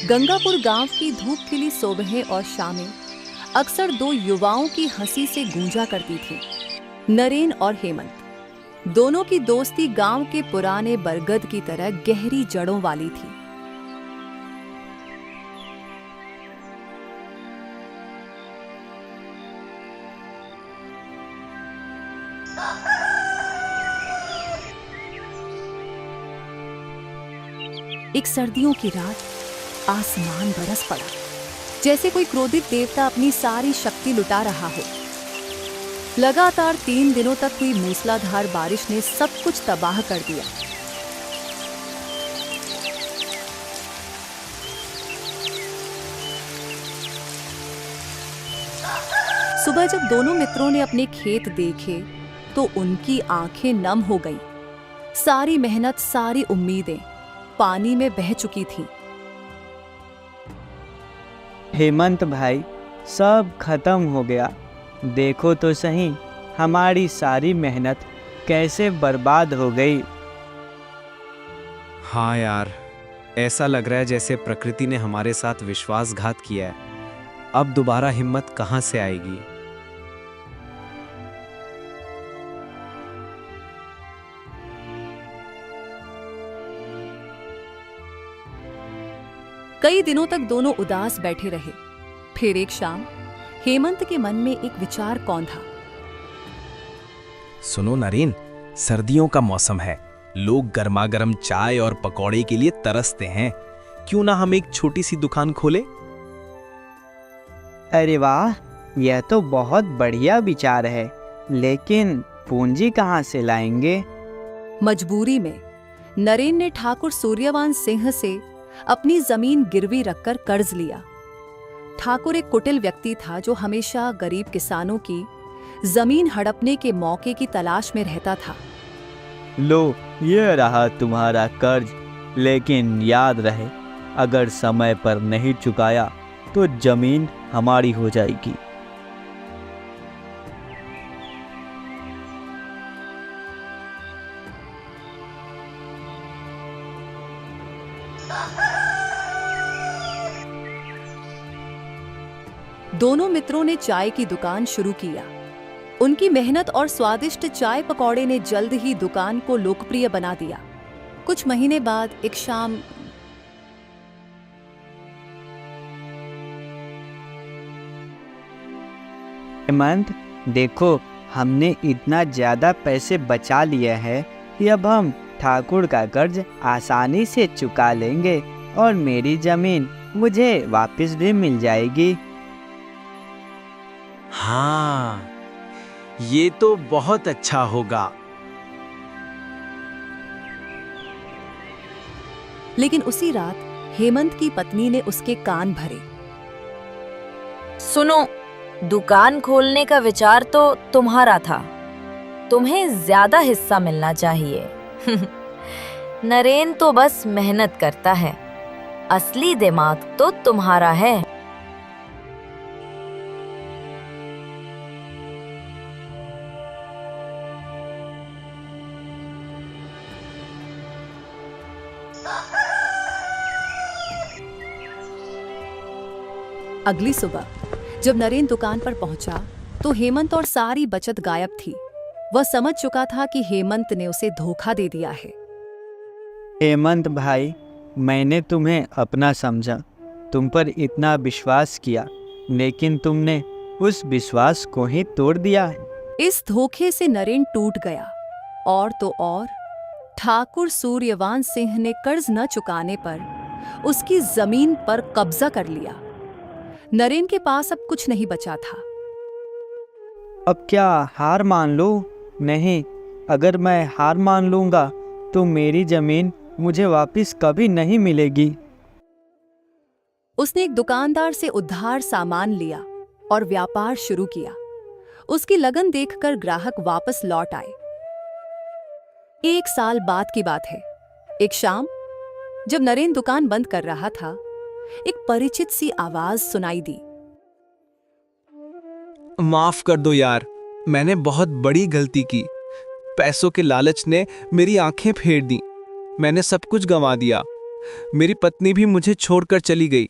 गंगापुर गांव की धूप खिली सुबहें और शामें अक्सर दो युवाओं की हंसी से गूंजा करती थी। नरेन और हेमंत दोनों की दोस्ती गांव के पुराने बरगद की तरह गहरी जड़ों वाली थी। एक सर्दियों की रात आसमान बरस पड़ा, जैसे कोई क्रोधित देवता अपनी सारी शक्ति लुटा रहा हो। लगातार 3 दिनों तक हुई मूसलाधार बारिश ने सब कुछ तबाह कर दिया। सुबह जब दोनों मित्रों ने अपने खेत देखे तो उनकी आंखें नम हो गईं। सारी मेहनत, सारी उम्मीदें पानी में बह चुकी थीं। हेमंत भाई, सब खत्म हो गया। देखो तो सही, हमारी सारी मेहनत कैसे बर्बाद हो गई। हाँ यार, ऐसा लग रहा है जैसे प्रकृति ने हमारे साथ विश्वासघात किया है। अब दोबारा हिम्मत कहाँ से आएगी। कई दिनों तक दोनों उदास बैठे रहे। फिर एक शाम हेमंत के मन में एक विचार कौंधा। सुनो नरेन, सर्दियों का मौसम है, लोग गर्मा गर्म चाय और पकौड़े के लिए तरसते हैं। क्यों ना हम एक छोटी सी दुकान खोले। अरे वाह, यह तो बहुत बढ़िया विचार है, लेकिन पूंजी कहाँ से लाएंगे? मजबूरी में नरेन ने ठाकुर सूर्यवान सिंह से अपनी जमीन गिरवी रखकर कर्ज लिया। ठाकुर एक कुटिल व्यक्ति था जो हमेशा गरीब किसानों की जमीन हड़पने के मौके की तलाश में रहता था। लो, ये रहा तुम्हारा कर्ज, लेकिन याद रहे, अगर समय पर नहीं चुकाया तो जमीन हमारी हो जाएगी। दोनों मित्रों ने चाय की दुकान शुरू किया। उनकी मेहनत और स्वादिष्ट चाय पकौड़े ने जल्द ही दुकान को लोकप्रिय बना दिया। कुछ महीने बाद एक शाम हेमंत, देखो, हमने इतना ज्यादा पैसे बचा लिए हैं कि अब हम ठाकुर का कर्ज आसानी से चुका लेंगे और मेरी जमीन मुझे वापस भी मिल जाएगी। हाँ, ये तो बहुत अच्छा होगा। लेकिन उसी रात हेमंत की पत्नी ने उसके कान भरे। सुनो, दुकान खोलने का विचार तो तुम्हारा था, तुम्हें ज्यादा हिस्सा मिलना चाहिए। नरेन तो बस मेहनत करता है, असली दिमाग तो तुम्हारा है। अगली सुबह जब नरेन दुकान पर पहुंचा तो हेमंत और सारी बचत गायब थी। वह समझ चुका था कि हेमंत ने उसे धोखा दे दिया है। हेमंत भाई, मैंने तुम्हें अपना समझा, तुम पर इतना विश्वास किया, लेकिन तुमने उस विश्वास को ही तोड़ दिया। इस धोखे से नरेन टूट गया और तो और ठाकुर सूर्यवान सिंह ने कर्ज न चुकाने पर उसकी जमीन पर कब्जा कर लिया। नरेन के पास अब कुछ नहीं बचा था। अब क्या हार मान लो? नहीं, अगर मैं हार मान लूंगा तो मेरी जमीन मुझे वापस कभी नहीं मिलेगी। उसने एक दुकानदार से उधार सामान लिया और व्यापार शुरू किया। उसकी लगन देखकर ग्राहक वापस लौट आए। 1 साल बाद की बात है। एक शाम जब नरेन दुकान बंद कर रहा था, एक परिचित सी आवाज सुनाई दी। माफ कर दो यार, मैंने बहुत बड़ी गलती की। पैसों के लालच ने मेरी आंखें फेर दी। मैंने सब कुछ गंवा दिया। मेरी पत्नी भी मुझे छोड़कर चली गई।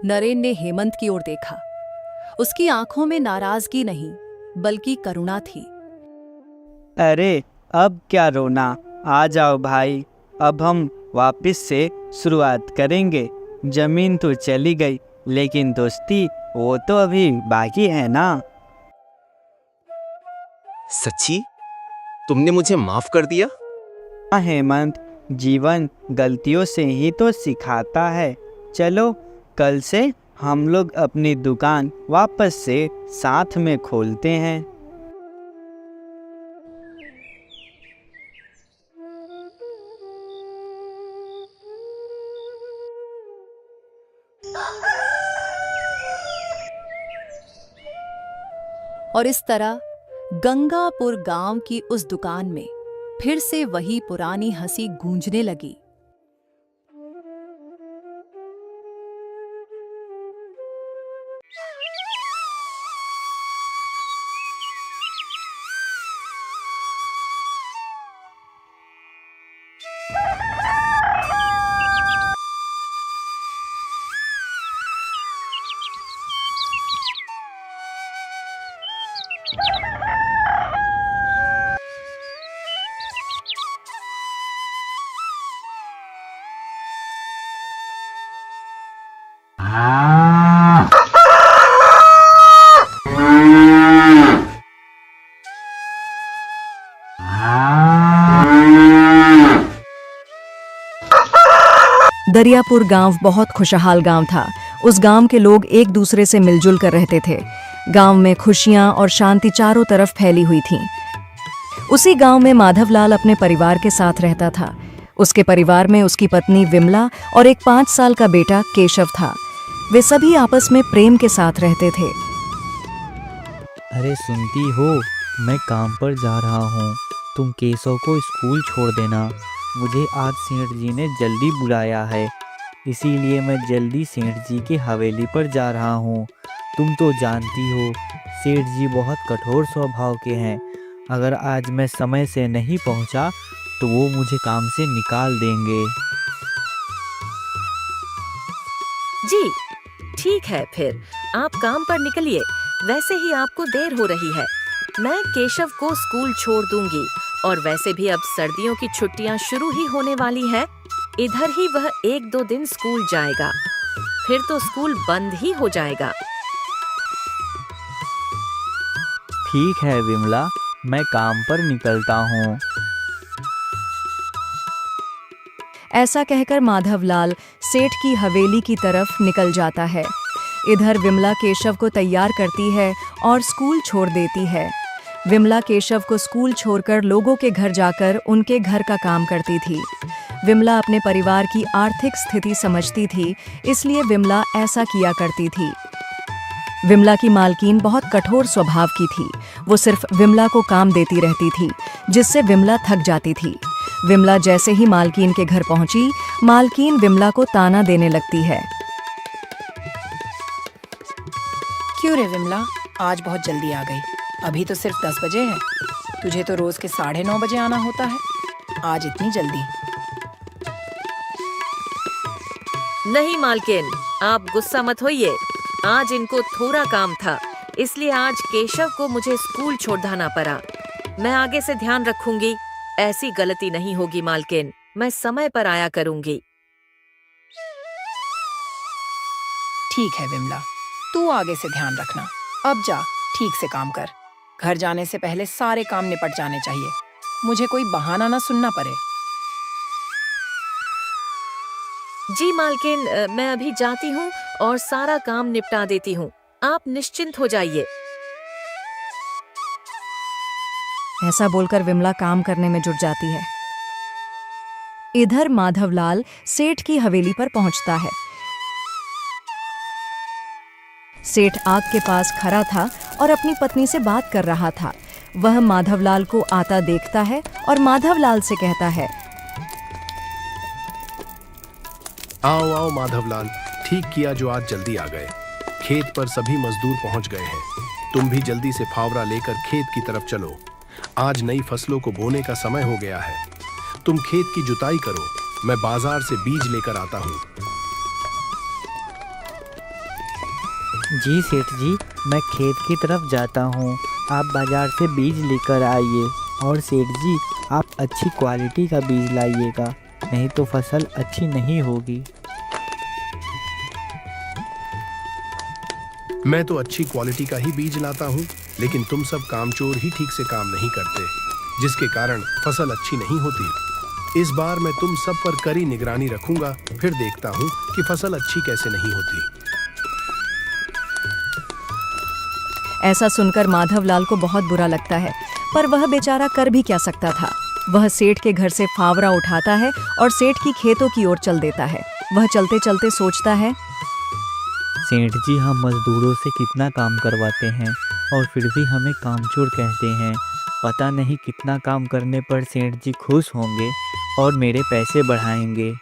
नरेन ने हेमंत की ओर देखा। उसकी आंखों में नाराजगी नहीं, बल्कि करुणा थी। अरे अब क्या रोना, आ जाओ भाई, अब हम वापस से शुरुआत करेंगे। जमीन तो चली गई, लेकिन दोस्ती वो तो अभी बाकी है ना। सच्ची? तुमने मुझे माफ कर दिया? हाँ हेमंत, जीवन गलतियों से ही तो सिखाता है। चलो कल से हम लोग अपनी दुकान वापस से साथ में खोलते हैं। और इस तरह गंगापुर गांव की उस दुकान में फिर से वही पुरानी हंसी गूंजने लगी। दरियापुर गांव बहुत खुशहाल गांव था। उस गांव के लोग एक दूसरे से मिलजुल कर रहते थे। गांव में खुशियां और शांति चारों तरफ फैली हुई थी। उसी गांव में माधवलाल अपने परिवार के साथ रहता था। उसके परिवार में उसकी पत्नी विमला और एक 5 साल का बेटा केशव था। वे सभी आपस में प्रेम के साथ रहते थे। अरे सुनती हो, मैं काम पर जा रहा हूँ, तुम केशव को स्कूल छोड़ देना। मुझे आज सेठ जी ने जल्दी बुलाया है, इसीलिए मैं जल्दी सेठ जी की हवेली पर जा रहा हूँ। तुम तो जानती हो सेठ जी बहुत कठोर स्वभाव के हैं। अगर आज मैं समय से नहीं पहुँचा तो वो मुझे काम से निकाल देंगे। जी ठीक है, फिर आप काम पर निकलिए। वैसे ही आपको देर हो रही है। मैं केशव को स्कूल छोड़ दूंगी और वैसे भी अब सर्दियों की छुट्टियां शुरू ही होने वाली है। इधर ही वह 1-2 दिन स्कूल जाएगा, फिर तो स्कूल बंद ही हो जाएगा। ठीक है विमला, मैं काम पर निकलता हूँ। ऐसा कहकर माधवलाल सेठ की हवेली की तरफ निकल जाता है। इधर विमला केशव को तैयार करती है और स्कूल छोड़ देती है। विमला केशव को स्कूल छोड़कर लोगों के घर जाकर उनके घर का काम करती थी। विमला अपने परिवार की आर्थिक स्थिति समझती थी, इसलिए विमला ऐसा किया करती थी। विमला की मालकिन बहुत कठोर स्वभाव की थी। वो सिर्फ विमला को काम देती रहती थी, जिससे विमला थक जाती थी। विमला जैसे ही मालकिन के घर पहुंची, मालकिन विमला को ताना देने लगती है। क्यों रे विमला, आज बहुत जल्दी आ गई। अभी तो सिर्फ 10 बजे है। तुझे तो रोज के 9:30 बजे आना होता है, आज इतनी जल्दी? नहीं मालकिन, आप गुस्सा मत होइए। आज इनको थोड़ा काम था, इसलिए आज केशव को मुझे स्कूल छोड़ना पड़ा। मैं आगे से ध्यान रखूंगी, ऐसी गलती नहीं होगी मालकिन। मैं समय पर आया करूंगी। ठीक है विमला, तू आगे से ध्यान रखना। अब जा, ठीक से काम कर। घर जाने से पहले सारे काम निपट जाने चाहिए, मुझे कोई बहाना ना सुनना पड़े। जी मालकिन, मैं अभी जाती हूँ और सारा काम निपटा देती हूँ। आप निश्चिंत हो जाइए। ऐसा बोलकर विमला काम करने में जुट जाती है। इधर माधवलाल सेठ की हवेली पर पहुंचता है। सेठ आग के पास खड़ा था और अपनी पत्नी से बात कर रहा था। वह माधवलाल को आता देखता है और माधवलाल से कहता है, आओ आओ माधवलाल, ठीक किया जो आज जल्दी आ गए। खेत पर सभी मजदूर पहुंच गए हैं। तुम भी जल्दी से फावड़ा लेकर खेत की तरफ चलो। आज नई फसलों को बोने का समय हो गया है। तुम खेत की जुताई करो, मैं बाजार से बीज लेकर आता हूँ। जी सेठ जी, मैं खेत की तरफ जाता हूँ, आप बाजार से बीज लेकर आइए। और सेठ जी, आप अच्छी क्वालिटी का बीज लाइएगा, नहीं तो फसल अच्छी नहीं होगी। मैं तो अच्छी क्वालिटी का ही बीज लाता हूँ, लेकिन तुम सब कामचोर ही ठीक से काम नहीं करते, जिसके कारण फसल अच्छी नहीं होती। इस बार मैं तुम सब पर कड़ी निगरानी रखूंगा, फिर देखता हूँ कि फसल अच्छी कैसे नहीं होती। ऐसा सुनकर माधवलाल को बहुत बुरा लगता है, पर वह बेचारा कर भी क्या सकता था। वह सेठ के घर से फावड़ा उठाता है और सेठ की खेतों की ओर चल देता है। वह चलते चलते सोचता है, सेठ जी, हम मजदूरों से कितना काम करवाते हैं और फिर भी हमें कामचोर कहते हैं। पता नहीं कितना काम करने पर सेठ जी खुश होंगे और मेरे पैसे बढ़ाएंगे।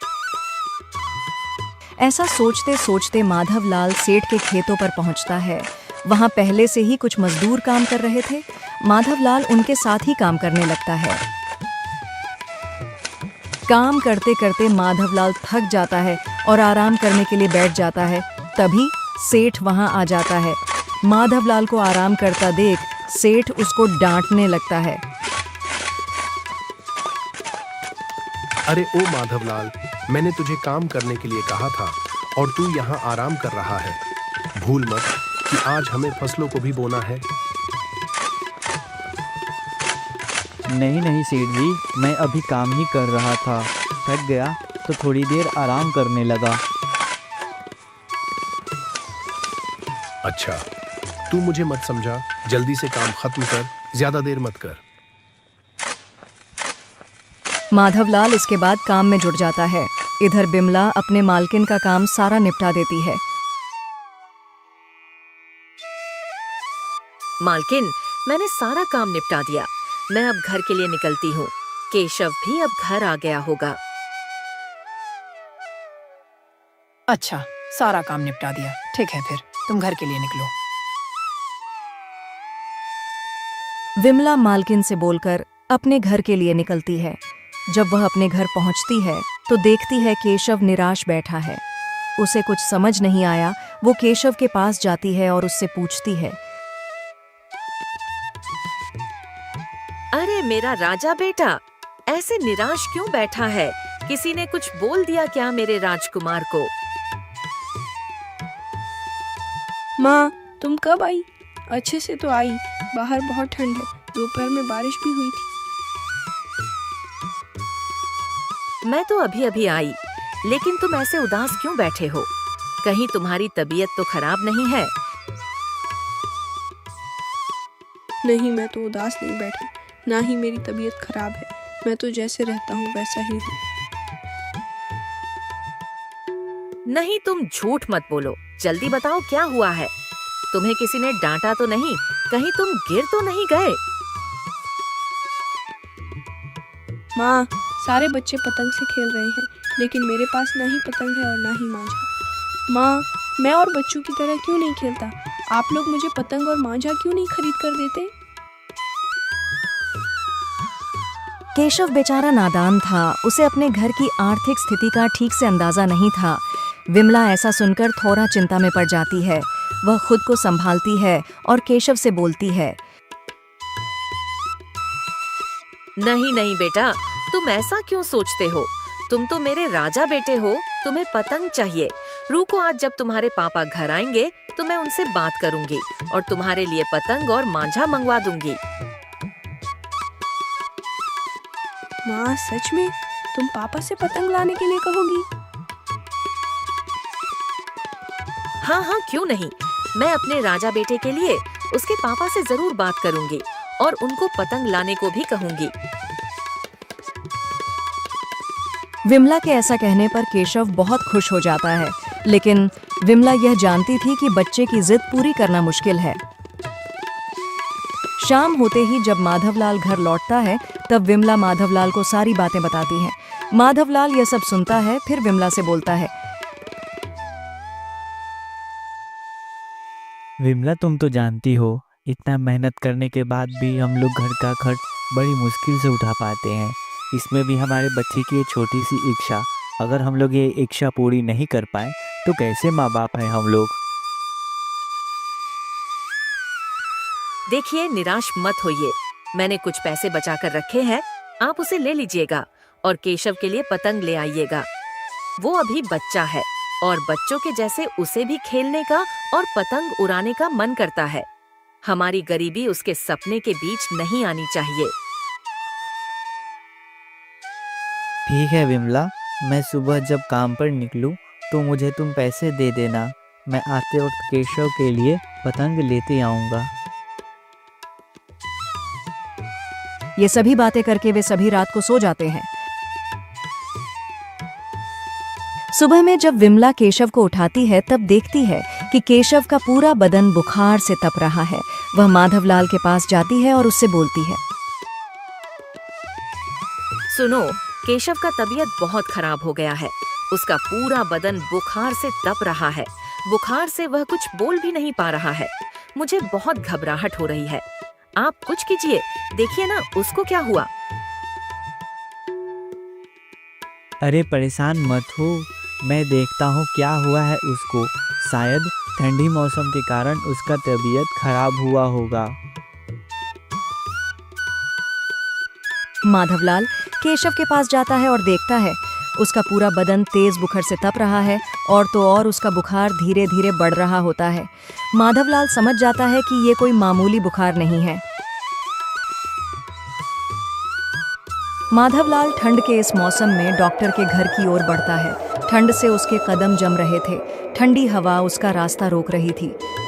ऐसा सोचते सोचते माधवलाल सेठ के खेतों पर पहुंचता है। वहां पहले से ही कुछ मजदूर काम कर रहे थे। माधवलाल उनके साथ ही काम करने लगता है। काम करते करते माधवलाल थक जाता है और आराम करने के लिए बैठ जाता है। तभी सेठ वहां आ जाता है। माधवलाल को आराम करता देख सेठ उसको डांटने लगता है। अरे ओ माधवलाल, मैंने तुझे काम करने के लिए कहा था और तू यहाँ आराम कर रहा है। भूल मत कि आज हमें फसलों को भी बोना है। नहीं नहीं सेठ जी, मैं अभी काम ही कर रहा था, थक गया तो थोड़ी देर आराम करने लगा। अच्छा, तू मुझे मत समझा, जल्दी से काम खत्म कर, ज्यादा देर मत कर। माधवलाल इसके बाद काम में जुट जाता है। इधर बिमला अपने मालकिन का काम सारा निपटा देती है। मालकिन, मैंने सारा काम निपटा दिया। मैं अब घर के लिए निकलती हूँ। केशव भी अब घर आ गया होगा। अच्छा, सारा काम निपटा दिया, ठीक है, फिर तुम घर के लिए निकलो। विमला मालकिन से बोलकर अपने घर के लिए निकलती है। जब वह अपने घर पहुंचती है तो देखती है केशव निराश बैठा है। उसे कुछ समझ नहीं आया। वो केशव के पास जाती है और उससे पूछती है, अरे मेरा राजा बेटा, ऐसे निराश क्यों बैठा है? किसी ने कुछ बोल दिया क्या मेरे राजकुमार को? माँ, तुम कब आई? अच्छे से तो आई। बाहर बहुत ठंड है, दोपहर में बारिश भी हुई थी। मैं तो अभी अभी आई, लेकिन तुम ऐसे उदास क्यों बैठे हो? कहीं तुम्हारी तबीयत तो खराब नहीं है? नहीं, मैं तो उदास नहीं बैठी, ना ही मेरी तबीयत खराब है। मैं तो जैसे रहता हूँ वैसा ही हूँ। नहीं, तुम झूठ मत बोलो। जल्दी बताओ क्या हुआ है? तुम्हें किसी ने डांटा तो नहीं? कहीं तुम गिर तो नहीं गए? माँ, सारे बच्चे पतंग से खेल रहे हैं, लेकिन मेरे पास ना ही पतंग है और ना ही मांझा। माँ, मैं और बच्चों की तरह क्यों नहीं खेलता? आप लोग मुझे पतंग और मांझा क्यों नहीं खरीद कर देते? केशव बेचारा नादान था। उसे अपने घर की आर्थिक स्थिति का ठीक से अंदाजा नहीं था। विमला ऐसा सुनकर थोड़ा चिंता में पड़ जाती है। वह खुद को संभालती है और केशव से बोलती है, नहीं नहीं बेटा, तुम ऐसा क्यों सोचते हो? तुम तो मेरे राजा बेटे हो, तुम्हें पतंग चाहिए। रुको, आज जब तुम्हारे पापा घर आएंगे तो मैं उनसे बात करूंगी और तुम्हारे लिए पतंग और मांझा मंगवा दूंगी। माँ, सच में तुम पापा से पतंग लाने के लिए कहोगी? हाँ हाँ, क्यों नहीं। मैं अपने राजा बेटे के लिए उसके पापा से जरूर बात करूंगी और उनको पतंग लाने को भी कहूंगी। विमला के ऐसा कहने पर केशव बहुत खुश हो जाता है, लेकिन विमला यह जानती थी कि बच्चे की जिद पूरी करना मुश्किल है। शाम होते ही जब माधवलाल घर लौटता है, तब विमला माधवलाल को सारी बातें बताती है। माधवलाल यह सब सुनता है, फिर विमला से बोलता है, विमला, तुम तो जानती हो, इतना मेहनत करने के बाद भी हम लोग घर का खर्च बड़ी मुश्किल से उठा पाते हैं। इसमें भी हमारे बच्चे की ये छोटी सी इच्छा, अगर हम लोग ये इच्छा पूरी नहीं कर पाए तो कैसे माँ बाप हैं हम लोग। देखिए, निराश मत होइए। मैंने कुछ पैसे बचा कर रखे हैं, आप उसे ले लीजिएगा और केशव के लिए पतंग ले आइएगा। वो अभी बच्चा है और बच्चों के जैसे उसे भी खेलने का और पतंग उड़ाने का मन करता है। हमारी गरीबी उसके सपने के बीच नहीं आनी चाहिए। ठीक है विमला, मैं सुबह जब काम पर निकलूं तो मुझे तुम पैसे दे देना। मैं आते वक्त केशव के लिए पतंग लेते आऊँगा। ये सभी बातें करके वे सभी रात को सो जाते हैं। सुबह में जब विमला केशव को उठाती है तब देखती है कि केशव का पूरा बदन बुखार से तप रहा है। वह माधवलाल के पास जाती है और उससे बोलती है, सुनो, केशव का तबीयत बहुत खराब हो गया है। उसका पूरा बदन बुखार से तप रहा है। बुखार से वह कुछ बोल भी नहीं पा रहा है। मुझे बहुत घबराहट हो रही है। आप कुछ कीजिए, देखिए ना उसको क्या हुआ। अरे परेशान मत हो, मैं देखता हूँ क्या हुआ है उसको। शायद ठंडी मौसम के कारण उसका तबीयत खराब हुआ होगा। माधवलाल केशव के पास जाता है और देखता है उसका पूरा बदन तेज बुखार से तप रहा है और तो और उसका बुखार धीरे धीरे बढ़ रहा होता है। माधवलाल समझ जाता है कि ये कोई मामूली बुखार नहीं है। माधवलाल ठंड के इस मौसम में डॉक्टर के घर की ओर बढ़ता है। ठंड से उसके कदम जम रहे थे। ठंडी हवा उसका रास्ता रोक रही थी।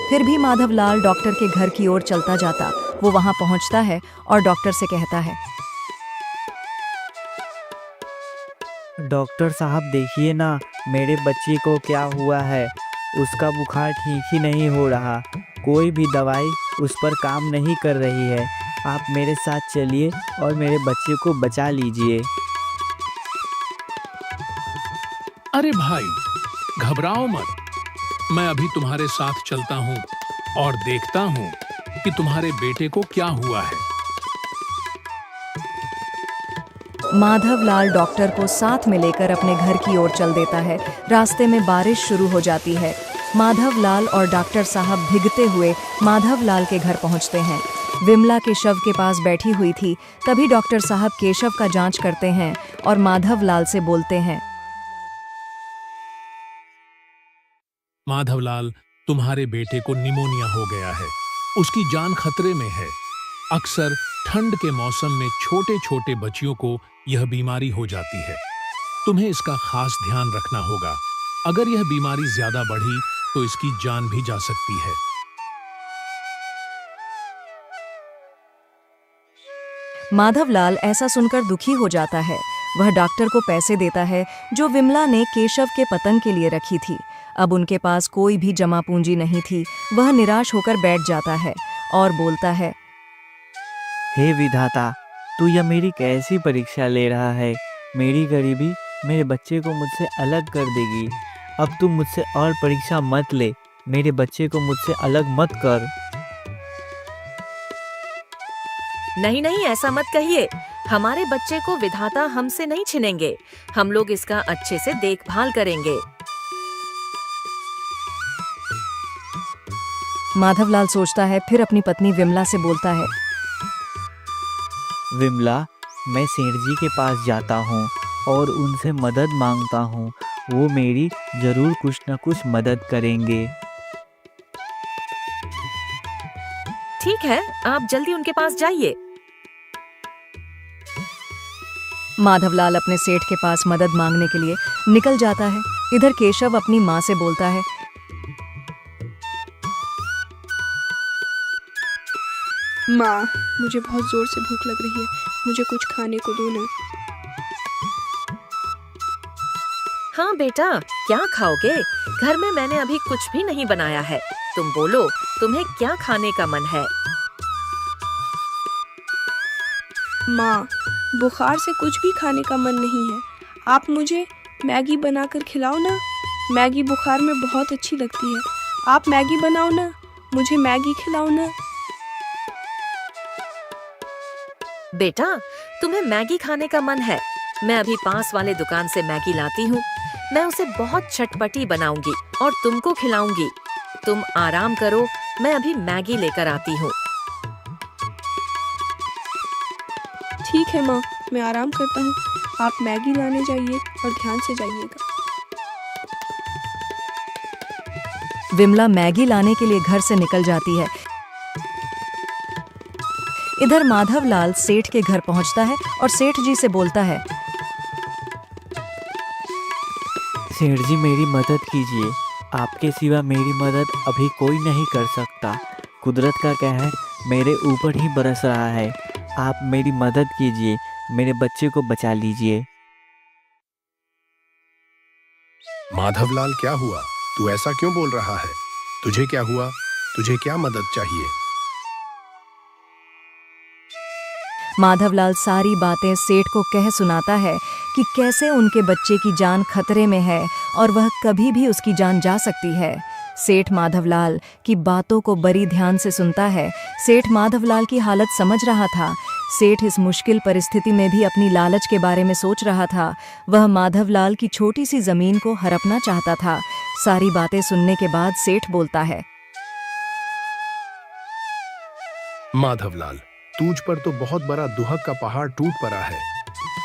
फिर भी माधवलाल डॉक्टर के घर की ओर चलता जाता। वो वहां पहुंचता है और डॉक्टर से कहता है, डॉक्टर साहब देखिए ना, मेरे बच्चे को क्या हुआ है। उसका बुखार ठीक ही नहीं हो रहा। कोई भी दवाई उस पर काम नहीं कर रही है। आप मेरे साथ चलिए और मेरे बच्चे को बचा लीजिए। अरे भाई, घबराओ मत। मैं अभी तुम्हारे साथ चलता हूँ और देखता हूँ कि तुम्हारे बेटे को क्या हुआ है। माधवलाल डॉक्टर को साथ में लेकर अपने घर की ओर चल देता है। रास्ते में बारिश शुरू हो जाती है। माधवलाल और डॉक्टर साहब भीगते हुए माधवलाल के घर पहुंचते हैं। विमला के शव के पास बैठी हुई थी। तभी डॉक्टर साहब केशव का जांच करते हैं और माधवलाल से बोलते हैं, माधवलाल, तुम्हारे बेटे को निमोनिया हो गया है। उसकी जान खतरे में है। अक्सर ठंड के मौसम में छोटे छोटे बच्चियों को यह बीमारी हो जाती है। तुम्हें इसका खास ध्यान रखना होगा। अगर यह बीमारी ज्यादा बढ़ी तो इसकी जान भी जा सकती है। माधवलाल ऐसा सुनकर दुखी हो जाता है। वह डॉक्टर को पैसे देता है जो विमला ने केशव के पतंग के लिए रखी थी। अब उनके पास कोई भी जमा पूंजी नहीं थी। वह निराश होकर बैठ जाता है और बोलता है, हे विधाता, तू यह मेरी कैसी परीक्षा ले रहा है। मेरी गरीबी मेरे बच्चे को मुझसे अलग कर देगी। अब तू मुझसे और परीक्षा मत ले। मेरे बच्चे को मुझसे अलग मत कर। नहीं नहीं, ऐसा मत कहिए। हमारे बच्चे को विधाता हमसे नहीं छिनेंगे। हम लोग इसका अच्छे से देखभाल करेंगे। माधवलाल सोचता है, फिर अपनी पत्नी विमला से बोलता है, विमला, मैं सेठ जी के पास जाता हूँ और उनसे मदद मांगता हूँ। वो मेरी जरूर कुछ न कुछ मदद करेंगे। ठीक है, आप जल्दी उनके पास जाइए। माधवलाल अपने सेठ के पास मदद मांगने के लिए निकल जाता है। इधर केशव अपनी माँ से बोलता है, माँ, मुझे बहुत जोर से भूख लग रही है। मुझे कुछ खाने को दो ना। हाँ बेटा, क्या खाओगे? घर में मैंने अभी कुछ भी नहीं बनाया है। तुम बोलो, तुम्हें क्या खाने का मन है? माँ, बुखार से कुछ भी खाने का मन नहीं है। आप मुझे मैगी बनाकर खिलाओ ना। मैगी बुखार में बहुत अच्छी लगती है। आप मैगी बनाओ ना, मुझे मैगी खिलाओ ना। बेटा, तुम्हें मैगी खाने का मन है? मैं अभी पास वाले दुकान से मैगी लाती हूँ। मैं उसे बहुत चटपटी बनाऊंगी और तुमको खिलाऊंगी। तुम आराम करो, मैं अभी मैगी लेकर आती हूँ। ठीक है माँ, मैं आराम करता हूँ। आप मैगी लाने जाइए और ध्यान से जाइएगा। विमला मैगी लाने के लिए घर से निकल जाती है। इधर माधवलाल सेठ के घर पहुंचता है और सेठ जी से बोलता है, सेठ जी मेरी मदद कीजिए, आपके सिवा मेरी मदद अभी कोई नहीं कर सकता। कुदरत का कहर मेरे ऊपर ही बरस रहा है। आप मेरी मदद कीजिए, मेरे बच्चे को बचा लीजिए। माधवलाल, क्या हुआ? तू ऐसा क्यों बोल रहा है? तुझे क्या हुआ? तुझे क्या मदद चाहिए? माधवलाल सारी बातें सेठ को कह सुनाता है कि कैसे उनके बच्चे की जान खतरे में है और वह कभी भी उसकी जान जा सकती है। सेठ माधवलाल की बातों को बड़ी ध्यान से सुनता है। सेठ माधवलाल की हालत समझ रहा था। सेठ इस मुश्किल परिस्थिति में भी अपनी लालच के बारे में सोच रहा था। वह माधवलाल की छोटी सी जमीन को हड़पना चाहता था। सारी बातें सुनने के बाद सेठ बोलता है, माधवलाल, तुझ पर तो बहुत बड़ा दुहक का पहाड़ टूट पड़ा है।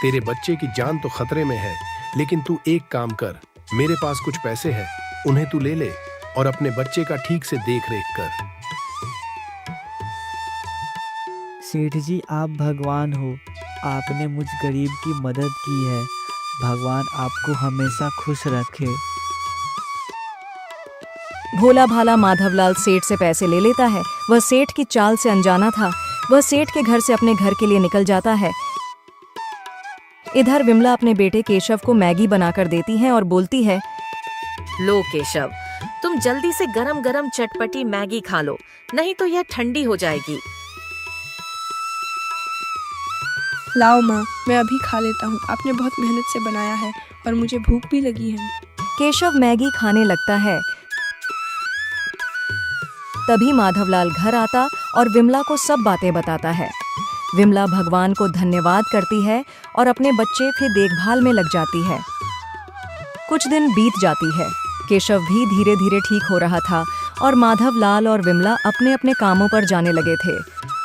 तेरे बच्चे की जान तो खतरे में है, लेकिन तू एक काम कर, मेरे पास कुछ पैसे हैं, उन्हें तू ले ले और अपने बच्चे का ठीक से देख रेख कर। सेठ जी आप भगवान हो, आपने मुझ गरीब की मदद की है। भगवान आपको हमेशा खुश रखे। भोला भाला माधवलाल सेठ से पैसे ले लेता है। वह सेठ की चाल से अनजाना था। वह सेठ के घर से अपने घर के लिए निकल जाता है। इधर विमला अपने बेटे केशव को मैगी बनाकर देती है और बोलती है, लो केशव, तुम जल्दी से गरम गरम चटपटी मैगी खा लो, नहीं तो यह ठंडी हो जाएगी। लाओ माँ, मैं अभी खा लेता हूँ। आपने बहुत मेहनत से बनाया है और मुझे भूख भी लगी है। केशव मैगी खाने लगता है। तभी माधवलाल घर आता और विमला को सब बातें बताता है। विमला भगवान को धन्यवाद करती है और अपने बच्चे की देखभाल में लग जाती है। कुछ दिन बीत जाती है। केशव भी धीरे धीरे ठीक हो रहा था और माधवलाल और विमला अपने अपने कामों पर जाने लगे थे।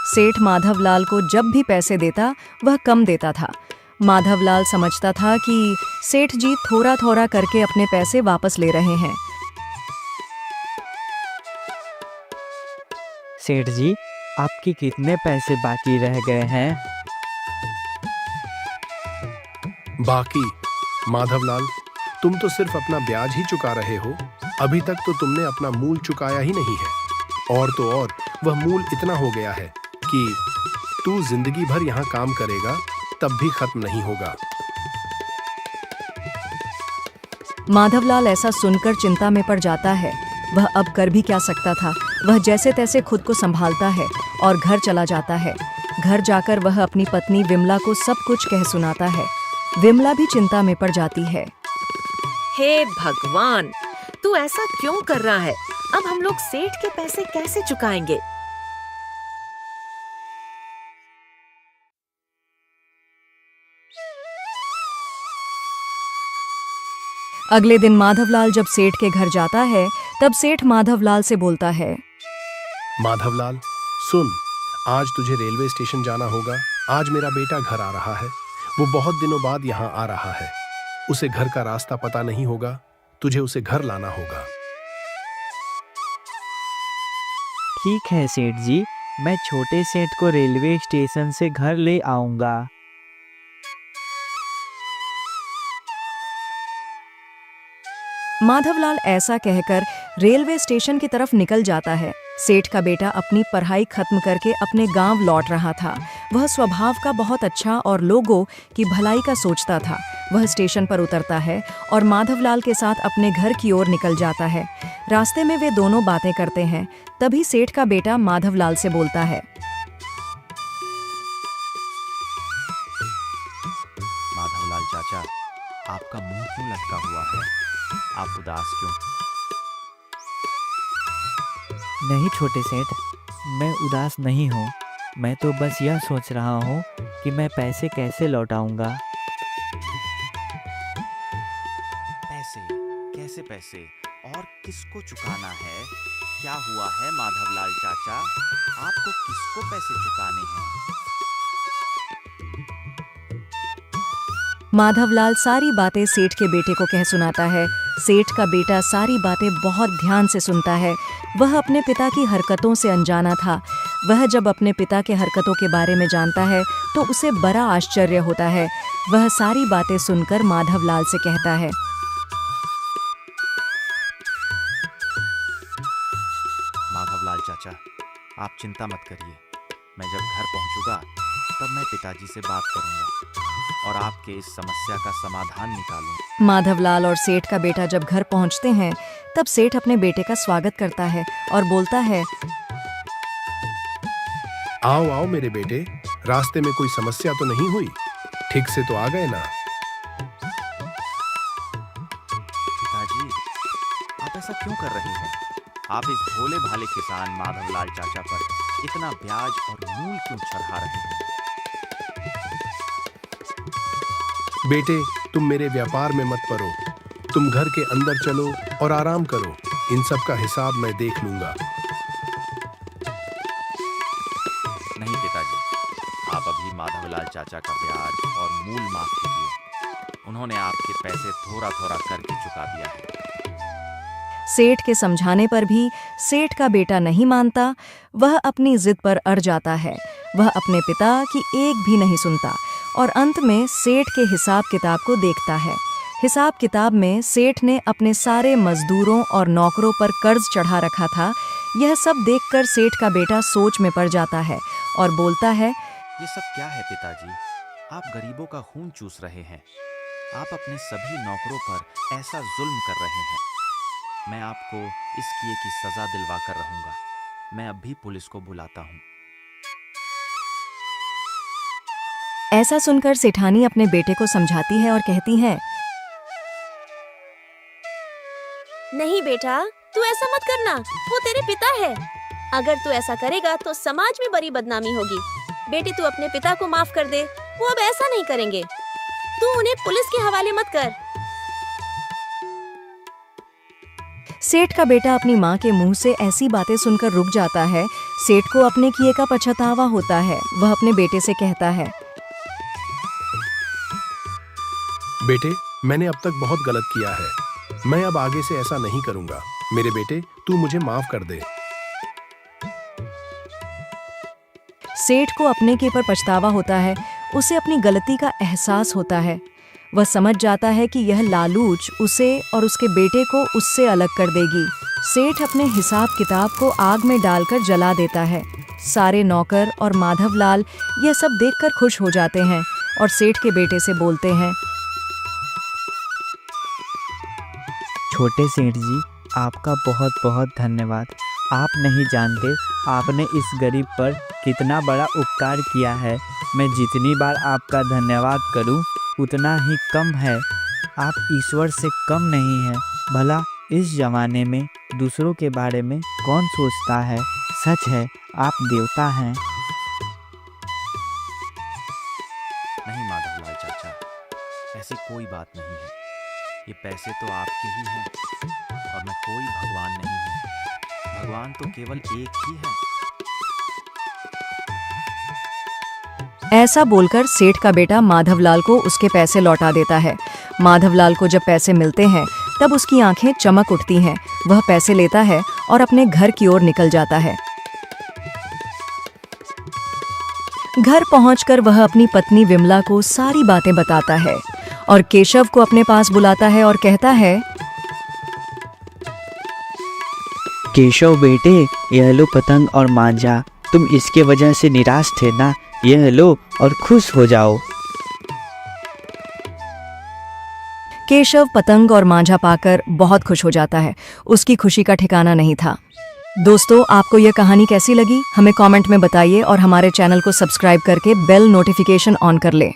सेठ माधवलाल को जब भी पैसे देता वह कम देता था। माधवलाल समझता था कि सेठ जी थोड़ा थोड़ा करके अपने पैसे वापस ले रहे हैं। सेठ जी आपके कितने पैसे बाकी रह गए हैं? बाकी? माधवलाल, तुम तो सिर्फ अपना ब्याज ही चुका रहे हो। अभी तक तो तुमने अपना मूल चुकाया ही नहीं है। और तो और वह मूल इतना हो गया है कि तू जिंदगी भर यहाँ काम करेगा तब भी खत्म नहीं होगा। माधवलाल ऐसा सुनकर चिंता में पड़ जाता है। वह अब कर भी क्या सकता था। वह जैसे तैसे खुद को संभालता है और घर चला जाता है। घर जाकर वह अपनी पत्नी विमला को सब कुछ कह सुनाता है। विमला भी चिंता में पड़ जाती है। हे भगवान, तू ऐसा क्यों कर रहा है? अब हम लोग सेठ के पैसे कैसे चुकाएंगे? अगले दिन माधवलाल जब सेठ के घर जाता है तब सेठ माधवलाल से बोलता है, माधवलाल सुन, आज तुझे रेलवे स्टेशन जाना होगा। आज मेरा बेटा घर आ रहा है। वो बहुत दिनों बाद यहाँ आ रहा है। उसे घर का रास्ता पता नहीं होगा। तुझे उसे घर लाना होगा। ठीक है सेठ जी, मैं छोटे सेठ को रेलवे स्टेशन से घर ले आऊंगा। माधवलाल ऐसा कहकर रेलवे स्टेशन की तरफ निकल जाता है। सेठ का बेटा अपनी पढ़ाई खत्म करके अपने गांव लौट रहा था। वह स्वभाव का बहुत अच्छा और लोगों की भलाई का सोचता था। वह स्टेशन पर उतरता है और माधवलाल के साथ अपने घर की ओर निकल जाता है। रास्ते में वे दोनों बातें करते हैं। तभी सेठ का बेटा माधवलाल से बोलता है, माधवलाल चाचा, आपका मुंह क्यों लटका हुआ है? आप उदास क्यों? नहीं छोटे सेठ, मैं उदास नहीं हूँ। मैं तो बस यह सोच रहा हूँ कि मैं पैसे कैसे लौटाऊंगा। पैसे, कैसे पैसे और किसको चुकाना है? क्या हुआ है माधवलाल चाचा? आपको किसको पैसे चुकाने हैं? माधवलाल सारी बातें सेठ के बेटे को कह सुनाता है। सेठ का बेटा सारी बातें बहुत ध्यान से सुनता है। वह अपने पिता की हरकतों से अनजाना था। वह जब अपने पिता के हरकतों के बारे में जानता है तो उसे बड़ा आश्चर्य होता है। वह सारी बातें सुनकर माधवलाल से कहता है, माधवलाल चाचा, आप चिंता मत करिए। मैं जब घर पहुंचूंगा तब मैं पिताजी से बात करूंगा और आपके इस समस्या का समाधान निकालूंगा। माधवलाल और सेठ का बेटा जब घर पहुंचते हैं तब सेठ अपने बेटे का स्वागत करता है और बोलता है, आओ आओ मेरे बेटे, रास्ते में कोई समस्या तो नहीं हुई? ठीक से तो आ गए ना? पिताजी, आप ऐसा क्यों कर रहे हैं? आप इस भोले भाले किसान माधवलाल चाचा पर इतना ब्याज और मूल क्यों चढ़ा रहे हैं? बेटे, तुम मेरे व्यापार में मत पड़ो। तुम घर के अंदर चलो और आराम करो। इन सब का हिसाब मैं देख लूंगा। नहीं पिताजी, आप अभी माधवलाल चाचा का ब्याज और मूल माफ कीजिए। उन्होंने आपके पैसे थोड़ा थोड़ा करके चुका दिया है। सेठ के समझाने पर भी सेठ का बेटा नहीं मानता। वह अपनी जिद पर अड़ जाता है। वह अपने पिता की एक भी नहीं सुनता और अंत में सेठ के हिसाब किताब को देखता है। हिसाब किताब में सेठ ने अपने सारे मजदूरों और नौकरों पर कर्ज चढ़ा रखा था। यह सब देखकर सेठ का बेटा सोच में पड़ जाता है और बोलता है, ये सब क्या है पिताजी? आप गरीबों का खून चूस रहे हैं। आप अपने सभी नौकरों पर ऐसा जुल्म कर रहे हैं। मैं आपको इस किए की सजा दिलवा कर रहूंगा। मैं अभी पुलिस को बुलाता हूँ। ऐसा सुनकर सेठानी अपने बेटे को समझाती है और कहती है, नहीं बेटा, तू ऐसा मत करना। वो तेरे पिता है। अगर तू ऐसा करेगा तो समाज में बड़ी बदनामी होगी। बेटे, तू अपने पिता को माफ कर दे। वो अब ऐसा नहीं करेंगे। तू उन्हें पुलिस के हवाले मत कर। सेठ का बेटा अपनी माँ के मुंह से ऐसी बातें सुनकर रुक जाता है। सेठ को अपने किए का पछतावा होता है। वह अपने बेटे से कहता है, बेटे, मैंने अब तक बहुत गलत किया है। मैं अब आगे से ऐसा नहीं करूंगा। मेरे बेटे, तू मुझे माफ कर दे। सेठ को अपने के पर पछतावा होता है। उसे अपनी गलती का एहसास होता है। वह समझ जाता है कि यह लालूच उसे और उसके बेटे को उससे अलग कर देगी। सेठ अपने हिसाब किताब को आग में डालकर जला देता है। सारे नौकर और माधवलाल यह सब देखकर खुश हो जाते हैं और सेठ के बेटे से बोलते हैं, छोटे सेठ जी, आपका बहुत बहुत धन्यवाद। आप नहीं जानते आपने इस गरीब पर कितना बड़ा उपकार किया है। मैं जितनी बार आपका धन्यवाद करूं उतना ही कम है। आप ईश्वर से कम नहीं हैं। भला इस जमाने में दूसरों के बारे में कौन सोचता है? सच है, आप देवता हैं। नहीं माधवलाल चाचा, ऐसी कोई बात नहीं है। ये पैसे तो आपके ही हैं और मैं कोई भगवान नहीं हूँ। भगवान तो केवल एक ही है। ऐसा बोलकर सेठ का बेटा माधवलाल को उसके पैसे लौटा देता है। माधवलाल को जब पैसे मिलते हैं तब उसकी आंखें चमक उठती हैं। वह पैसे लेता है और अपने घर की ओर निकल जाता है। घर पहुंचकर वह अपनी पत्नी विमला को सारी बातें बताता है और केशव को अपने पास बुलाता है और कहता है, केशव बेटे, यह लो पतंग और मांझा। तुम इसके वजह से निराश थे ना? यह लो और खुश हो जाओ। केशव पतंग और मांझा पाकर बहुत खुश हो जाता है। उसकी खुशी का ठिकाना नहीं था। दोस्तों, आपको यह कहानी कैसी लगी हमें कमेंट में बताइए और हमारे चैनल को सब्सक्राइब करके बेल नोटिफिकेशन ऑन कर लें।